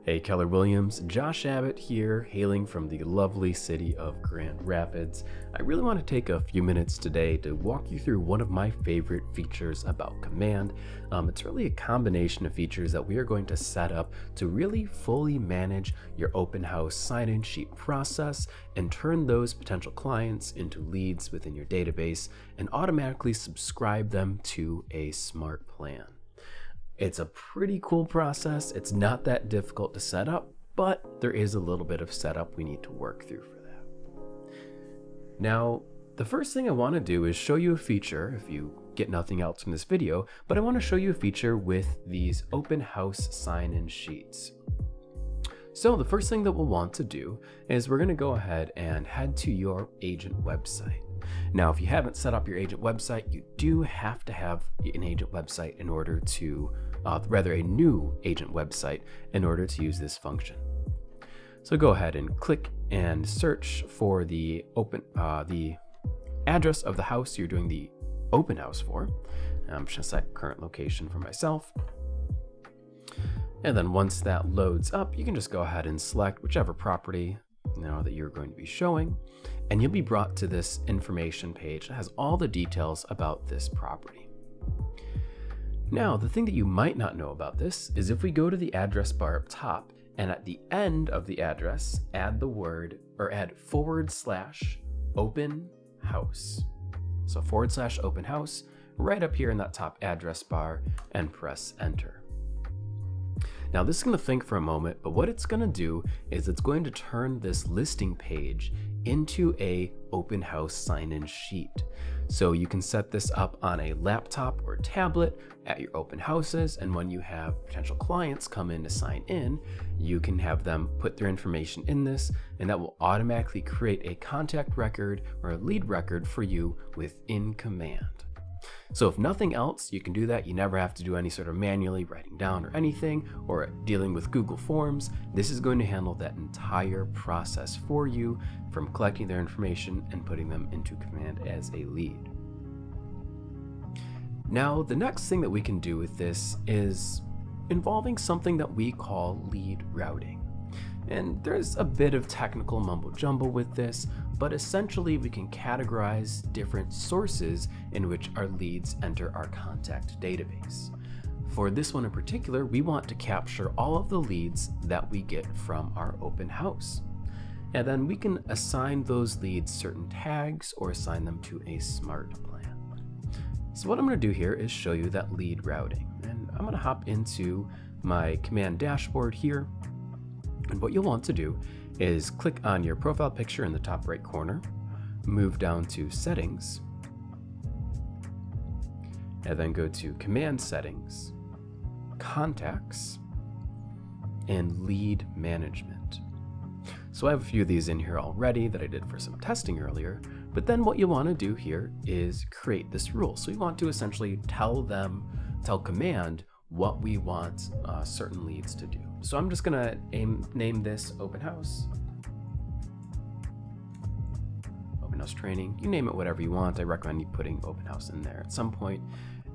Hey Keller Williams, Josh Abbott here, hailing from the lovely city of Grand Rapids. I really want to take a few minutes today to walk you through one of my favorite features about Command. It's really a combination of features that we are going to set up to really fully manage your open house sign-in sheet process and turn those potential clients into leads within your database and automatically subscribe them to a smart plan. It's a pretty cool process. It's not that difficult to set up, but there is a little bit of setup we need to work through for that. Now, the first thing I want to do is show you a feature, if you get nothing else from this video, but I want to show you a feature with these open house sign-in sheets. So the first thing that we'll want to do is we're going to go ahead and head to your agent website. Now, if you haven't set up your agent website, you do have to have an agent website in order to, a new agent website in order to use this function. So go ahead and click and search for the address of the house you're doing the open house for. I'm just gonna set current location for myself. And then once that loads up, you can just go ahead and select whichever property that you're going to be showing, and you'll be brought to this information page that has all the details about this property. Now, the thing that you might not know about this is if we go to the address bar up top and at the end of the address, add the word or add /open house. So /open house right up here in that top address bar and press enter. Now this is going to think for a moment, but what it's going to do is it's going to turn this listing page into a open house sign-in sheet. So you can set this up on a laptop or tablet at your open houses, and when you have potential clients come in to sign in, you can have them put their information in this, and that will automatically create a contact record or a lead record for you within Command. So if nothing else, you can do that. You never have to do any sort of manually writing down or anything or dealing with Google Forms. This is going to handle that entire process for you, from collecting their information and putting them into Command as a lead. Now, the next thing that we can do with this is involving something that we call lead routing. And there's a bit of technical mumbo jumbo with this, but essentially we can categorize different sources in which our leads enter our contact database. For this one in particular, we want to capture all of the leads that we get from our open house. And then we can assign those leads certain tags or assign them to a smart plan. So what I'm going to do here is show you that lead routing. And I'm going to hop into my Command dashboard here. And what you'll want to do is click on your profile picture in the top right corner, move down to Settings, and then go to Command Settings, Contacts, and Lead Management. So I have a few of these in here already that I did for some testing earlier, but then what you want to do here is create this rule. So you want to essentially tell Command what we want certain leads to do. So I'm just gonna name this open house training. You name it whatever you want. I recommend you putting open house in there at some point.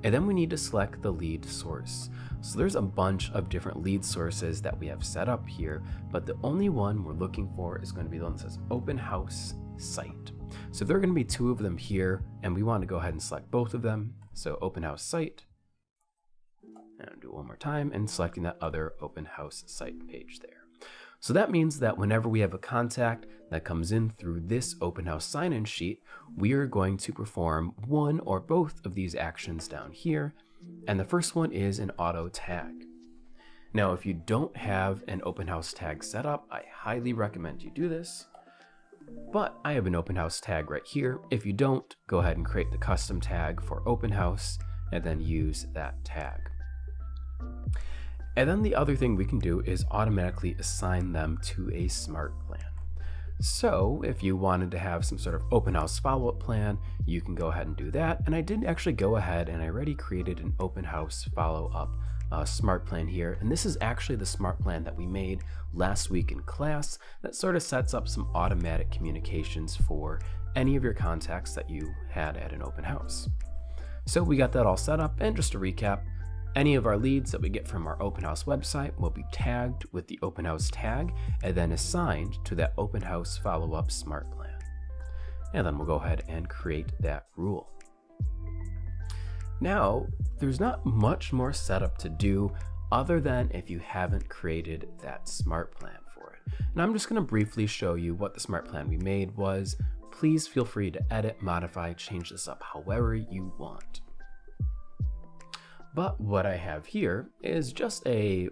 And then we need to select the lead source. So there's a bunch of different lead sources that we have set up here, but the only one we're looking for is going to be the one that says open house site. So there are going to be two of them here, and we want to go ahead and select both of them. So open house site. And I'll do it one more time, and selecting that other open house site page there. So that means that whenever we have a contact that comes in through this open house sign-in sheet, we are going to perform one or both of these actions down here. And the first one is an auto tag. Now, if you don't have an open house tag set up, I highly recommend you do this. But I have an open house tag right here. If you don't, go ahead and create the custom tag for open house and then use that tag. And then the other thing we can do is automatically assign them to a smart plan. So if you wanted to have some sort of open house follow-up plan, you can go ahead and do that. And I did actually go ahead and I already created an open house follow-up smart plan here. And this is actually the smart plan that we made last week in class that sort of sets up some automatic communications for any of your contacts that you had at an open house. So we got that all set up, and just to recap, Any of our leads that we get from our open house website will be tagged with the open house tag and then assigned to that open house follow-up smart plan. And then we'll go ahead and create that rule. Now, there's not much more setup to do other than if you haven't created that smart plan for it. And I'm just going to briefly show you what the smart plan we made was. Please feel free to edit, modify, change this up however you want. But what I have here is just a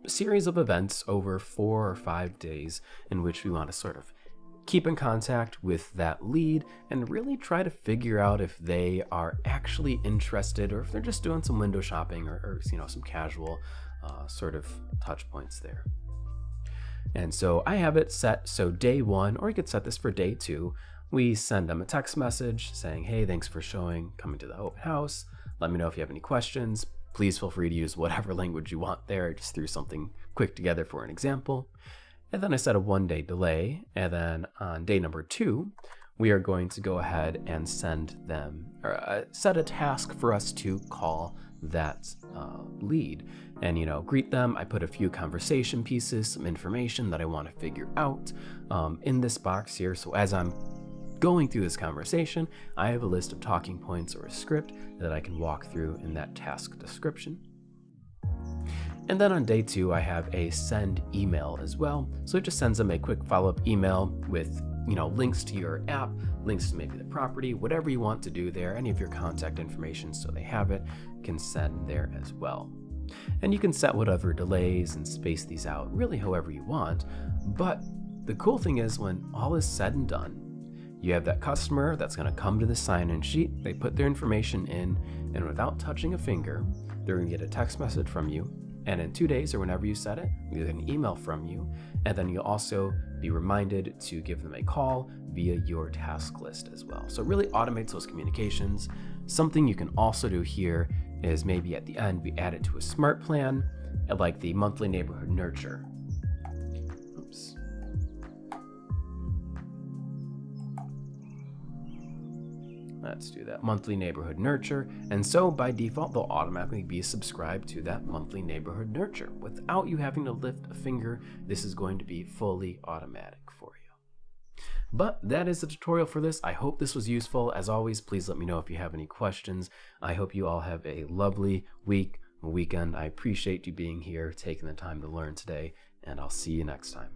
series of events over 4 or 5 days in which we want to sort of keep in contact with that lead and really try to figure out if they are actually interested or if they're just doing some window shopping or some casual sort of touch points there. And so I have it set so day 1, or you could set this for day 2, we send them a text message saying, hey, thanks for coming to the open house. Let me know if you have any questions. Please feel free to use whatever language you want there. I just threw something quick together for an example. And then I set a 1-day delay. And then on day number 2, we are going to go ahead and send them, or set a task for us to call that lead and, greet them. I put a few conversation pieces, some information that I want to figure out in this box here. So as I'm going through this conversation, I have a list of talking points or a script that I can walk through in that task description. And then on day 2, I have a send email as well. So it just sends them a quick follow-up email with, links to your app, links to maybe the property, whatever you want to do there, any of your contact information so they have it, can send there as well. And you can set whatever delays and space these out really however you want. But the cool thing is when all is said and done, you have that customer that's going to come to the sign-in sheet, they put their information in, and without touching a finger, they're going to get a text message from you. And in 2 days or whenever you set it, you get an email from you. And then you'll also be reminded to give them a call via your task list as well. So it really automates those communications. Something you can also do here is maybe at the end, we add it to a smart plan, like the monthly neighborhood nurture. Oops. Let's do that monthly neighborhood nurture. And so by default, they'll automatically be subscribed to that monthly neighborhood nurture. Without you having to lift a finger, this is going to be fully automatic for you. But that is the tutorial for this. I hope this was useful. As always, please let me know if you have any questions. I hope you all have a lovely weekend. I appreciate you being here, taking the time to learn today, and I'll see you next time.